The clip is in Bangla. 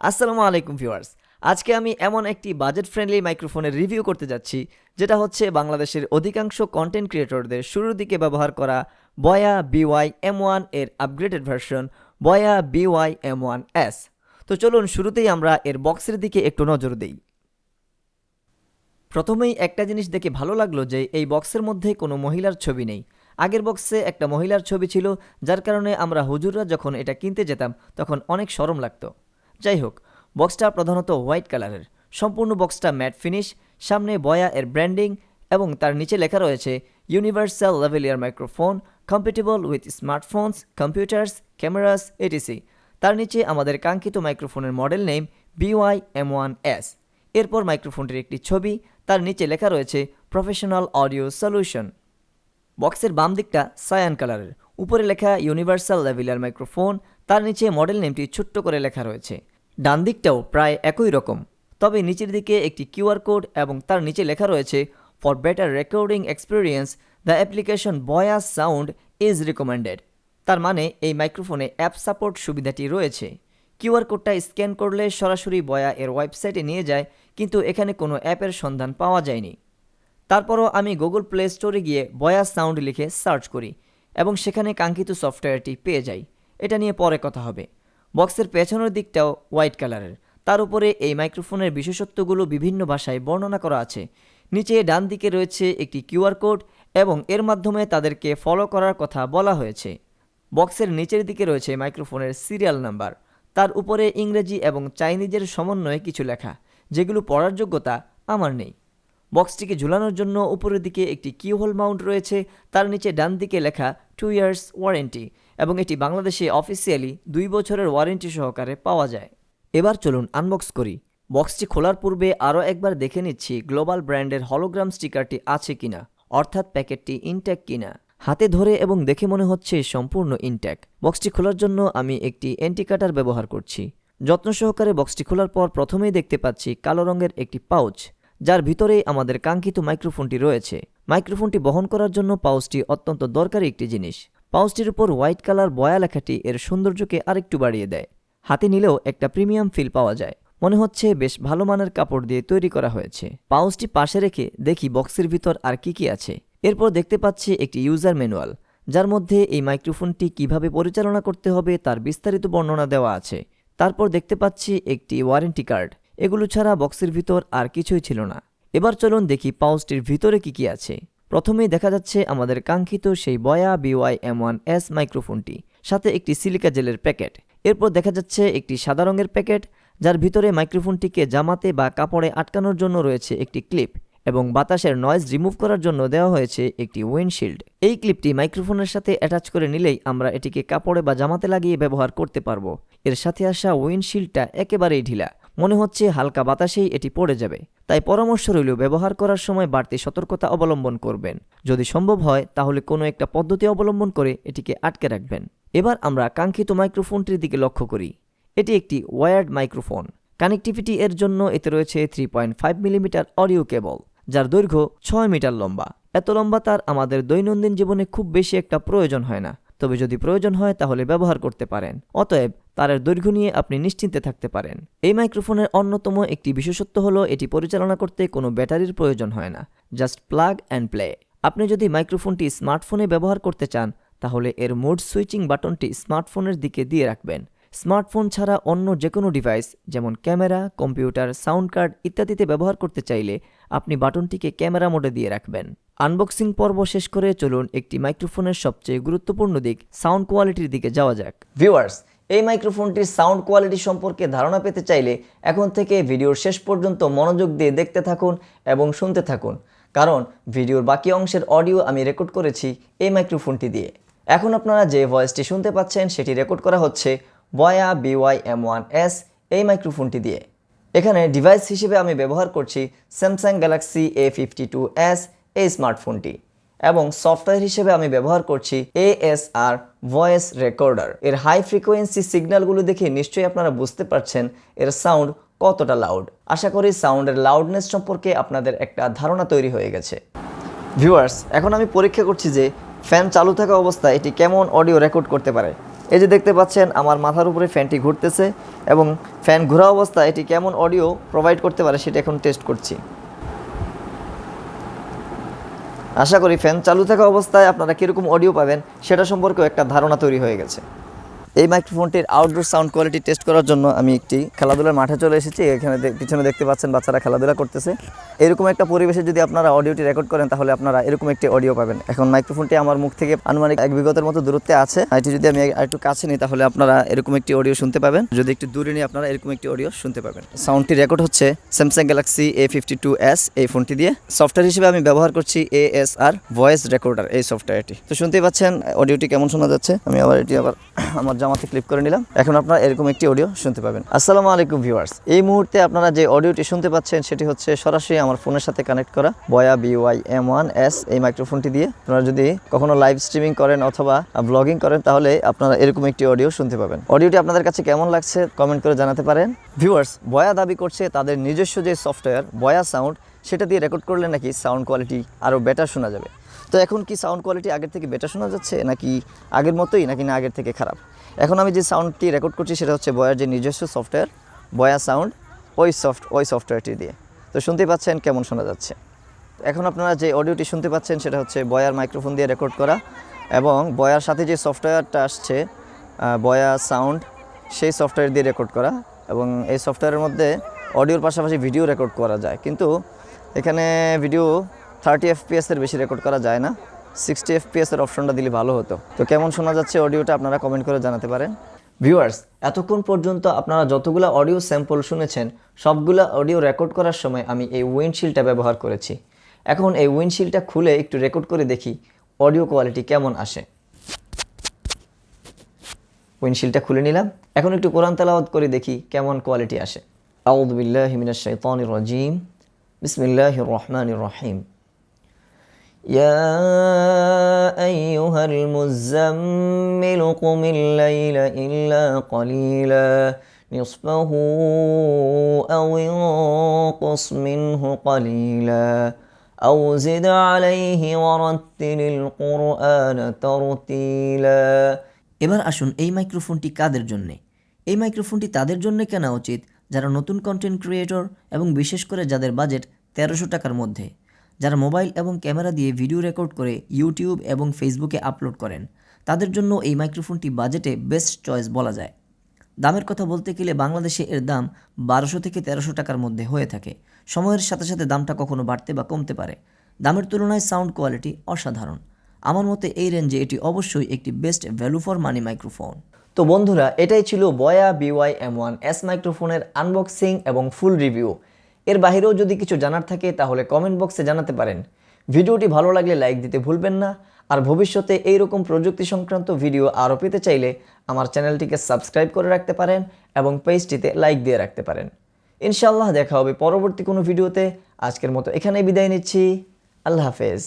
আসসালামু আলাইকুম ভিউয়ার্স। আজকে আমি এমন একটি বাজেট ফ্রেন্ডলি মাইক্রোফোনের রিভিউ করতে যাচ্ছি, যেটা হচ্ছে বাংলাদেশের অধিকাংশ কন্টেন্ট ক্রিয়েটরদের শুরুর দিকে ব্যবহার করা বয়া BY-M1 এর আপগ্রেডেড ভার্সন বয়া BY-M1S। তো চলুন শুরুতেই আমরা এর বক্সের দিকে একটু নজর দিই। প্রথমেই একটা জিনিস দেখে ভালো লাগলো যে এই বক্সের মধ্যে কোনো মহিলার ছবি নেই। আগের বক্সে একটা মহিলার ছবি ছিল, যার কারণে আমরা হুজুররা যখন এটা কিনতে যেতাম তখন অনেক শরম লাগতো। যাই হোক, বক্সটা প্রধানত হোয়াইট কালারের, সম্পূর্ণ বক্সটা ম্যাট ফিনিশ, সামনে বয়া এর ব্র্যান্ডিং এবং তার নিচে লেখা রয়েছে universal লেভেলিয়ার microphone compatible with smartphones, computers, cameras ATC. তার নিচে আমাদের কাঙ্ক্ষিত মাইক্রোফোনের মডেল নেম BY-M1S। এরপর মাইক্রোফোনটির একটি ছবি, তার নিচে লেখা রয়েছে প্রফেশনাল অডিও সলিউশন। বক্সের বাম দিকটা সায়ান কালারের, উপরে লেখা ইউনিভার্সাল লেভেলিয়ার মাইক্রোফোন, তার নিচে মডেল নেমটি ছোট্ট করে লেখা রয়েছে। ডান দিকটাও প্রায় একই রকম, তবে নিচের দিকে একটি কিউআর কোড এবং তার নিচে লেখা রয়েছে for better recording experience the application বয়া সাউন্ড ইজ রিকমেন্ডেড। তার মানে এই মাইক্রোফোনে অ্যাপ সাপোর্ট সুবিধাটি রয়েছে। কিউআর কোডটা স্ক্যান করলে সরাসরি বয়া এর ওয়েবসাইটে নিয়ে যায়, কিন্তু এখানে কোনো অ্যাপের সন্ধান পাওয়া যায়নি। তারপরও আমি গুগল প্লে স্টোরে গিয়ে বয়া সাউন্ড লিখে সার্চ করি এবং সেখানে কাঙ্ক্ষিত সফটওয়্যারটি পেয়ে যাই। এটা নিয়ে পরে কথা হবে। বক্সের পেছনের দিকটাও হোয়াইট কালারের, তার উপরে এই মাইক্রোফোনের বিশেষত্বগুলো বিভিন্ন ভাষায় বর্ণনা করা আছে। নিচে ডান দিকে রয়েছে একটি কিউআর কোড এবং এর মাধ্যমে তাদেরকে ফলো করার কথা বলা হয়েছে। বক্সের নিচের দিকে রয়েছে মাইক্রোফোনের সিরিয়াল নাম্বার, তার উপরে ইংরেজি এবং চাইনিজের সমন্বয়ে কিছু লেখা, যেগুলো পড়ার যোগ্যতা আমার নেই। বক্সটিকে ঝুলানোর জন্য উপরের দিকে একটি কিউহোল মাউন্ট রয়েছে, তার নিচে ডান দিকে লেখা 2 ইয়ার্স ওয়ারেন্টি এবং এটি বাংলাদেশে অফিসিয়ালি 2 বছরের ওয়ারেন্টি সহকারে পাওয়া যায়। এবার চলুন আনবক্স করি। বক্সটি খোলার পূর্বে আরও একবার দেখে নিচ্ছি গ্লোবাল ব্র্যান্ডের হলোগ্রাম স্টিকারটি আছে কিনা, অর্থাৎ প্যাকেটটি ইনট্যাক্ট কিনা। হাতে ধরে এবং দেখে মনে হচ্ছে সম্পূর্ণ ইনট্যাক্ট। বক্সটি খোলার জন্য আমি একটি এন্টি কাটার ব্যবহার করছি। যত্ন সহকারে বক্সটি খোলার পর প্রথমেই দেখতে পাচ্ছি কালো রঙের একটি পাউচ, যার ভিতরেই আমাদের কাঙ্ক্ষিত মাইক্রোফোনটি রয়েছে। মাইক্রোফোনটি বহন করার জন্য পাউচটি অত্যন্ত দরকারি একটি জিনিস। পাউচটির উপর হোয়াইট কালার বয়া লেখাটি এর সৌন্দর্যকে আরেকটু বাড়িয়ে দেয়। হাতে নিলেও একটা প্রিমিয়াম ফিল পাওয়া যায়, মনে হচ্ছে বেশ ভালো মানের কাপড় দিয়ে তৈরি করা হয়েছে। পাউচটি পাশে রেখে দেখি বক্সের ভিতর আর কি কি আছে। এরপর দেখতে পাচ্ছি একটি ইউজার ম্যানুয়াল, যার মধ্যে এই মাইক্রোফোনটি কিভাবে পরিচালনা করতে হবে তার বিস্তারিত বর্ণনা দেওয়া আছে। তারপর দেখতে পাচ্ছি একটি ওয়ারেন্টি কার্ড। এগুলো ছাড়া বক্সের ভিতর আর কিছুই ছিল না। এবার চলুন দেখি পাউচটির ভিতরে কি কি আছে। প্রথমেই দেখা যাচ্ছে আমাদের কাঙ্ক্ষিত সেই বয়া BY-M1S মাইক্রোফোনটি, সাথে একটি সিলিকা জেলের প্যাকেট। এরপর দেখা যাচ্ছে একটি সাদা রঙের প্যাকেট, যার ভিতরে মাইক্রোফোনটিকে জামাতে বা কাপড়ে আটকানোর জন্য রয়েছে একটি ক্লিপ এবং বাতাসের নয়েজ রিমুভ করার জন্য দেওয়া হয়েছে একটি উইন্ডশিল্ড। এই ক্লিপটি মাইক্রোফোনের সাথে অ্যাটাচ করে নিলেই আমরা এটিকে কাপড়ে বা জামাতে লাগিয়ে ব্যবহার করতে পারবো। এর সাথে আসা উইন্ডশিল্ডটা একেবারেই ঢিলা, মনে হচ্ছে হালকা বাতাসেই এটি পড়ে যাবে। তাই পরামর্শ রইল ব্যবহার করার সময় বাড়তি সতর্কতা অবলম্বন করবেন। যদি সম্ভব হয় তাহলে কোনো একটা পদ্ধতি অবলম্বন করে এটিকে আটকে রাখবেন। এবার আমরা কাঙ্ক্ষিত মাইক্রোফোনটির দিকে লক্ষ্য করি। এটি একটি ওয়্যার্ড মাইক্রোফোন। কানেক্টিভিটি এর জন্য এতে রয়েছে 3.5 মিলিমিটার অডিও কেবল, যার দৈর্ঘ্য 6 মিটার লম্বা। এত লম্বা তার আমাদের দৈনন্দিন জীবনে খুব বেশি একটা প্রয়োজন হয় না, তবে যদি প্রয়োজন হয় তাহলে ব্যবহার করতে পারেন। অতএব তারের দৈর্ঘ্য নিয়ে আপনি নিশ্চিন্তে থাকতে পারেন। এই মাইক্রোফোনের অন্যতম একটি বিশেষত্ব হলো এটি পরিচালনা করতে কোনো ব্যাটারির প্রয়োজন হয় না, জাস্ট প্লাগ অ্যান্ড প্লে। আপনি যদি মাইক্রোফোনটি স্মার্টফোনে ব্যবহার করতে চান তাহলে এর মোড সুইচিং বাটনটি স্মার্টফোনের দিকে দিয়ে রাখবেন। স্মার্টফোন ছাড়া অন্য যে কোনো ডিভাইস যেমন ক্যামেরা, কম্পিউটার, সাউন্ড কার্ড ইত্যাদিতে ব্যবহার করতে চাইলে আপনি বাটনটিকে ক্যামেরা মোডে দিয়ে রাখবেন। আনবক্সিং পর্ব শেষ করে চলুন একটি মাইক্রোফোনের সবচেয়ে গুরুত্বপূর্ণ দিক সাউন্ড কোয়ালিটির দিকে যাওয়া যাক। ভিউয়ার্স, এই মাইক্রোফোনটির সাউন্ড কোয়ালিটি সম্পর্কে ধারণা পেতে চাইলে এখন থেকে ভিডিওর শেষ পর্যন্ত মনোযোগ দিয়ে দেখতে থাকুন এবং শুনতে থাকুন, কারণ ভিডিওর বাকি অংশের অডিও আমি রেকর্ড করেছি এই মাইক্রোফোনটি দিয়ে। এখন আপনারা যে ভয়েসটি শুনতে পাচ্ছেন সেটি রেকর্ড করা হচ্ছে বয়া BY-M1S এই মাইক্রোফোনটি দিয়ে। এখানে ডিভাইস হিসেবে আমি ব্যবহার করছি স্যামসাং গ্যালাক্সি A52s এই স্মার্টফোনটি, এবং সফটওয়্যার হিসেবে আমি ব্যবহার করছি ASR ভয়েস রেকর্ডার। এর হাই ফ্রিকোয়েন্সি সিগন্যালগুলো দেখে নিশ্চয়ই আপনারা বুঝতে পারছেন এর সাউন্ড কতটা লাউড। আশা করি সাউন্ডের লাউডনেস সম্পর্কে আপনাদের একটা ধারণা তৈরি হয়ে গেছে। ভিউয়ার্স, এখন আমি পরীক্ষা করছি যে ফ্যান চালু থাকা অবস্থায় এটি কেমন অডিও রেকর্ড করতে পারে। এই যে দেখতে পাচ্ছেন আমার মাথার উপরে ফ্যানটি ঘুরতেছে এবং ফ্যান ঘোরা অবস্থায় এটি কেমন অডিও প্রোভাইড করতে পারে সেটা এখন টেস্ট করছি। আশা করি ফ্যান চালু থাকা অবস্থায় আপনারা কীরকম অডিও পাবেন সেটা সম্পর্কেও একটা ধারণা তৈরি হয়ে গেছে। এই মাইক্রোফোনটির আউটডোর সাউন্ড কোয়ালিটি টেস্ট করার জন্য আমি একটি খেলাধুলার মাঠে চলে এসেছি। এখানে পিছনে দেখতে পাচ্ছেন বাচ্চারা খেলাধুলা করতেছে। এরকম একটা পরিবেশে যদি আপনারা অডিওটি রেকর্ড করেন তাহলে আপনারা এরকম একটি অডিও পাবেন। এখন মাইক্রোফোনটি আমার মুখ থেকে আনুমানিক 1 বিঘতের মতো দূরত্বে আছে। এটি যদি আমি একটু কাছে নিই তাহলে আপনারা এরকম একটি অডিও শুনতে পাবেন, যদি একটু দূরে নিই আপনারা এরকম একটি অডিও শুনতে পাবেন। সাউন্ডটি রেকর্ড হচ্ছে স্যামসাং গ্যালাক্সি A52s এই ফোনটি দিয়ে। সফটওয়্যার হিসেবে আমি ব্যবহার করছি ASR ভয়েস রেকর্ডার এই সফটওয়্যারটি। তো শুনতেই পাচ্ছেন অডিওটি কেমন শোনা যাচ্ছে। আমি আবার আমার জামাতে ক্লিপ করে নিলাম। এখন আপনারা এরকম একটি অডিও শুনতে পাবেন। আসসালামু আলাইকুম ভিউয়ার্স, এই মুহূর্তে আপনারা যে অডিওটি শুনতে পাচ্ছেন সেটি হচ্ছে সরাসরি আমার ফোনের সাথে কানেক্ট করা বয়া BY-M1S এই মাইক্রোফোনটি দিয়ে। আপনারা যদি কখনো লাইভ স্ট্রিমিং করেন অথবা ব্লগিং করেন তাহলে আপনারা এরকম একটি অডিও শুনতে পাবেন। অডিওটি আপনাদের কাছে কেমন লাগছে কমেন্ট করে জানাতে পারেন। ভিউয়ার্স, বয়া দাবি করছে তাদের নিজস্ব যে সফটওয়্যার বয়া সাউন্ড সেটা দিয়ে রেকর্ড করলে নাকি সাউন্ড কোয়ালিটি আরও বেটার শোনা যাবে। তো এখন কি সাউন্ড কোয়ালিটি আগের থেকে বেটার শোনা যাচ্ছে নাকি আগের মতোই নাকি না আগের থেকে খারাপ? এখন আমি যে সাউন্ডটি রেকর্ড করছি সেটা হচ্ছে বয়ার যে নিজস্ব সফটওয়্যার বয়া সাউন্ড ওই সফটওয়্যারটি দিয়ে। তো শুনতেই পাচ্ছেন কেমন শোনা যাচ্ছে। এখন আপনারা যে অডিওটি শুনতে পাচ্ছেন সেটা হচ্ছে বয়ার মাইক্রোফোন দিয়ে রেকর্ড করা এবং বয়ার সাথে যে সফটওয়্যারটা আসছে বয়া সাউন্ড সেই সফটওয়্যার দিয়ে রেকর্ড করা। এবং এই সফটওয়্যারের মধ্যে অডিওর পাশাপাশি ভিডিও রেকর্ড করা যায়, কিন্তু এখানে ভিডিও 30 FPS এর বেশি রেকর্ড করা যায় না। 60 FPS এর অপশনটা দিলে ভালো হতো। তো কেমন শোনা যাচ্ছে অডিওটা আপনারা কমেন্ট করে জানাতে পারেন। ভিউয়ার্স, এতক্ষণ পর্যন্ত আপনারা যতগুলো অডিও স্যাম্পল শুনেছেন সবগুলো অডিও রেকর্ড করার সময় আমি এই উইন্ডশিল্ডটা ব্যবহার করেছি। এখন এই উইন্ডশিল্ডটা খুলে একটু রেকর্ড করে দেখি অডিও কোয়ালিটি কেমন আসে। উইন্ডশিল্ডটা খুলে নিলাম। এখন একটু কোরআন তেলাওয়াত করে দেখি কেমন কোয়ালিটি আসে। আউযু বিল্লাহি মিনাশ শাইতানির রাজিম। বিসমিল্লাহির রহমানির রহিম। يا أيها المزمل قم الليل إلا قليلا نصفه أو انقص منه قليلا أو زد عليه ورتل القرآن ترتيلا। এবার আসুন এই মাইক্রোফোনটি কাদের জন্যে? এই মাইক্রোফোনটি তাদের জন্য কেনা উচিত যারা নতুন কন্টেন্ট ক্রিয়েটর এবং বিশেষ করে যাদের বাজেট 1300 টাকার মধ্যে, যারা মোবাইল এবং ক্যামেরা দিয়ে ভিডিও রেকর্ড করে ইউটিউব এবং ফেসবুকে আপলোড করেন। তাদের জন্য এই মাইক্রোফোনটি বাজেটে বেস্ট চয়েস বলা যায়। দামের কথা বলতে গেলে বাংলাদেশে এর দাম 1200 থেকে 1300 টাকার মধ্যে হয়ে থাকে। সময়ের সাথে সাথে দামটা কখনো বাড়তে বা কমতে পারে। দামের তুলনায় সাউন্ড কোয়ালিটি অসাধারণ। আমার মতে এই রেঞ্জে এটি অবশ্যই একটি best value for money microphone. তো বন্ধুরা, এটাই ছিল বয়া BY-M1S মাইক্রোফোনের আনবক্সিং এবং ফুল রিভিউ। এর বাইরেও যদি কিছু জানার থাকে তাহলে কমেন্ট বক্সে জানাতে পারেন। ভিডিওটি ভালো লাগলে লাইক দিতে ভুলবেন না। আর ভবিষ্যতে এইরকম প্রযুক্তি সংক্রান্ত ভিডিও আরও পেতে চাইলে আমার চ্যানেলটিকে সাবস্ক্রাইব করে রাখতে পারেন এবং পেজটিতে লাইক দিয়ে রাখতে পারেন। ইনশাআল্লাহ দেখা হবে পরবর্তী কোনো ভিডিওতে। আজকের মতো এখানেই বিদায় নিচ্ছি। আল্লাহ হাফেজ।